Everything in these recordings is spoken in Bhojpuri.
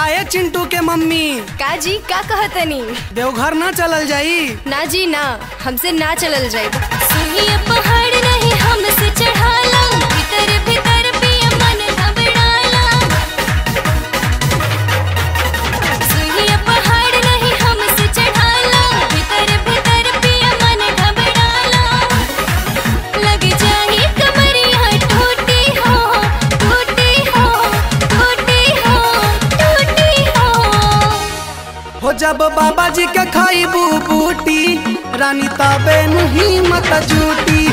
काहे चिंटू के मम्मी का जी का कहतनी देवघर ना चलल जाई? ना जी ना, हमसे ना चलल जाई। सुनिए पहाड़ नहीं हमसे चढ़ाला, भीतर भीतर पिया मन घबराला। सुनिए पहाड़ नहीं हमसे चढ़ाला, भीतर भीतर पिया मन घबराला। लग जाए कमरिया टूटी हो, टूटी हो, टूटी हो, टूटी हो। जब बाबा जी के खाइबू बूटी रानी तबे नहीं मत जूटी।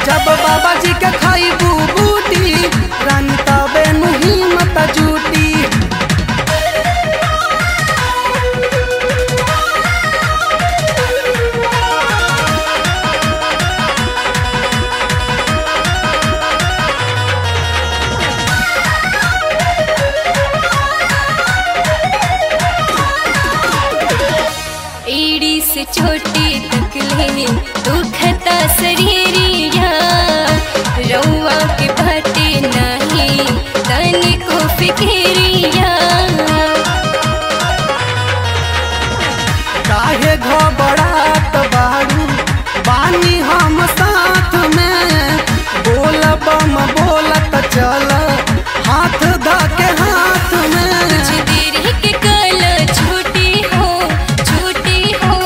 जब बाबा जी के खाइबू बूटी रानी तबे नहीं मत जूटी। एड़ी से छोटी तक ले दुखता शरीरिया, रउआ के बाटे नहीं तनी को फिक्रिया। काहे घबरात बारू बानी हम साथ में, बोल बम बोलत चल हाथ ध के हाथ में। कुछ देर के कल छोटी हो, छोटी हो,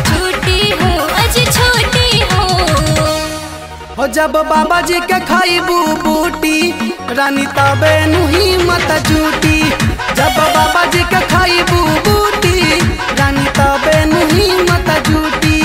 छोटी हो, अज छोटी हो। जब बाबा जी के खाइबू बूटी रानी तबे नहीं मत जूटी। जब बाबा जी के खाइबू बूटी रानी तबे नहीं मत जूटी।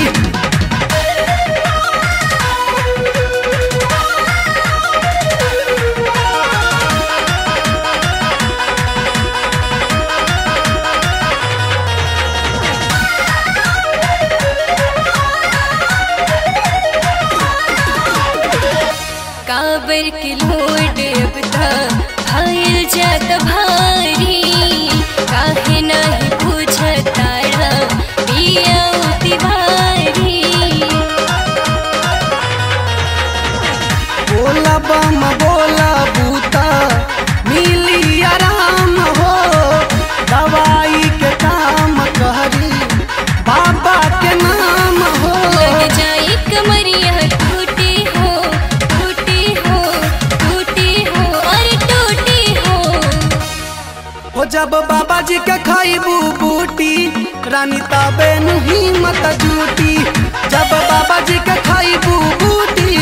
काबर के लोड अब भइल जात भारी, काहे नहीं बुझतारा पिया तिवारी। बोला बम बोला बूता मिली आराम हो, दवाई के काम करी बाबा के नाम हो। लग जाई कमरिया टूटी हो, टूटी हो, टूटी हो, अरे टूटी हो। जब बाबा जी के खाइबू बूटी रानी तबे नहीं मत जूटी। जब बाबा जी के खाइबू बूटी